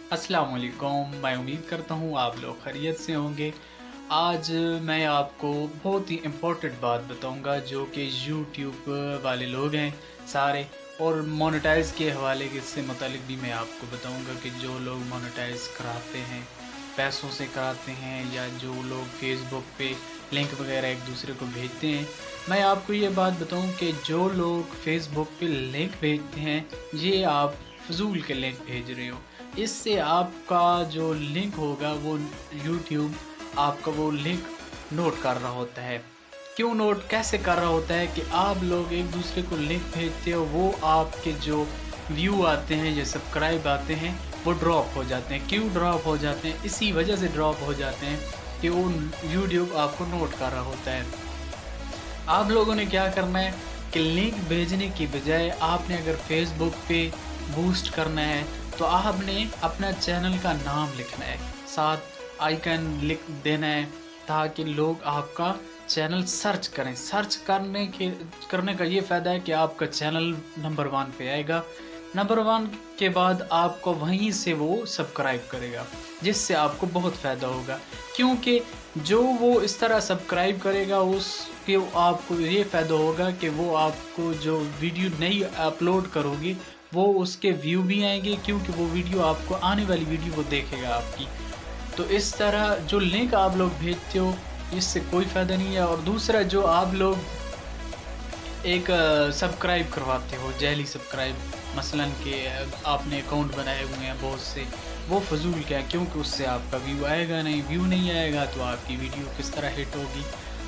अस्सलाम वालेकुम। मैं उम्मीद करता हूँ आप लोग खैरियत से होंगे। आज मैं आपको बहुत ही इम्पोर्टेंट बात बताऊँगा जो कि यूट्यूब वाले लोग हैं सारे, और मोनेटाइज़ के हवाले के से मुतालिक भी मैं आपको बताऊँगा कि जो लोग मोनेटाइज़ कराते हैं, पैसों से कराते हैं, या जो लोग फ़ेसबुक पे लिंक वगैरह एक दूसरे को भेजते हैं। मैं आपको ये बात बताऊँ कि जो लोग फ़ेसबुक पे लिंक भेजते हैं, ये आप फ़िज़ूल के लिंक भेज रहे हो। इससे आपका जो लिंक होगा वो यूट्यूब आपका वो लिंक नोट कर रहा होता है। क्यों नोट कैसे कर रहा होता है कि आप लोग एक दूसरे को लिंक भेजते हो, वो आपके जो व्यू आते हैं या सब्सक्राइब आते हैं वो ड्रॉप हो जाते हैं। क्यों ड्रॉप हो जाते हैं? इसी वजह से ड्रॉप हो जाते हैं कि वो यूट्यूब आपको नोट कर रहा होता है। आप लोगों ने क्या करना है कि लिंक भेजने की बजाय आपने अगर फेसबुक पे बूस्ट करना है तो आपने अपना चैनल का नाम लिखना है, साथ आइकन लिख देना है, ताकि लोग आपका चैनल सर्च करें। सर्च करने का ये फ़ायदा है कि आपका चैनल नंबर 1 पे आएगा। नंबर 1 के बाद आपको वहीं से वो सब्सक्राइब करेगा, जिससे आपको बहुत फ़ायदा होगा। क्योंकि जो वो इस तरह सब्सक्राइब करेगा उसके आपको ये फ़ायदा होगा कि वो आपको जो वीडियो नई अपलोड करोगे वो उसके व्यू भी आएंगे, क्योंकि वो वीडियो आपको आने वाली वीडियो वो देखेगा आपकी। तो इस तरह जो लिंक आप लोग भेजते हो इससे कोई फ़ायदा नहीं है। और दूसरा, जो आप लोग एक सब्सक्राइब करवाते हो, जेली सब्सक्राइब, मसलन कि आपने अकाउंट बनाए हुए हैं बहुत से, वो फ़िज़ूल का है, क्योंकि उससे आपका व्यू आएगा नहीं। व्यू नहीं आएगा तो आपकी वीडियो किस तरह हिट होगी?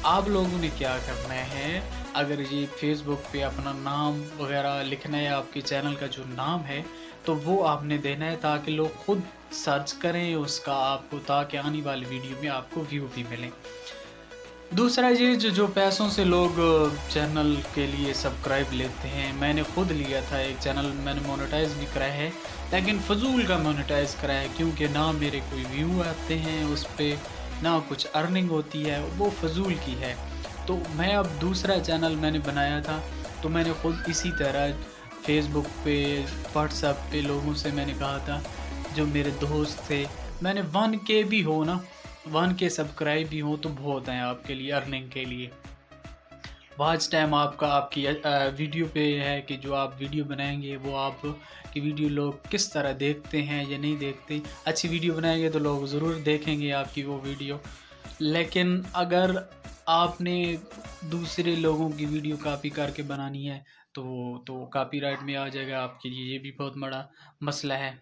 आप लोगों ने क्या करना है, अगर ये फ़ेसबुक पे अपना नाम वगैरह लिखना है, आपके चैनल का जो नाम है तो वो आपने देना है, ताकि लोग खुद सर्च करें उसका आपको, ताकि आने वाली वीडियो में आपको व्यू भी मिलें। दूसरा, ये जो पैसों से लोग चैनल के लिए सब्सक्राइब लेते हैं, मैंने खुद लिया था एक चैनल, मैंने मोनेटाइज़ भी कराया है, लेकिन फ़िज़ूल का मोनेटाइज़ कराया है, क्योंकि ना मेरे कोई व्यू आते हैं उस पे, ना कुछ अर्निंग होती है, वो फ़िज़ूल की है। तो मैं अब दूसरा चैनल मैंने बनाया था, तो मैंने खुद इसी तरह फ़ेसबुक पे, व्हाट्सएप पे लोगों से मैंने कहा था, जो मेरे दोस्त थे, मैंने 1 के भी हो ना, 1 के सब्सक्राइब भी हो तो बहुत हैं आपके लिए अर्निंग के लिए। वॉच टाइम आपका आपकी वीडियो पे है कि जो आप वीडियो बनाएँगे वो आप की वीडियो लोग किस तरह देखते हैं या नहीं देखते। अच्छी वीडियो बनाएँगे तो लोग ज़रूर देखेंगे आपकी वो वीडियो। लेकिन अगर आपने दूसरे लोगों की वीडियो कॉपी करके बनानी है तो कॉपीराइट में आ जाएगा, आपके लिए ये भी बहुत बड़ा मसला है।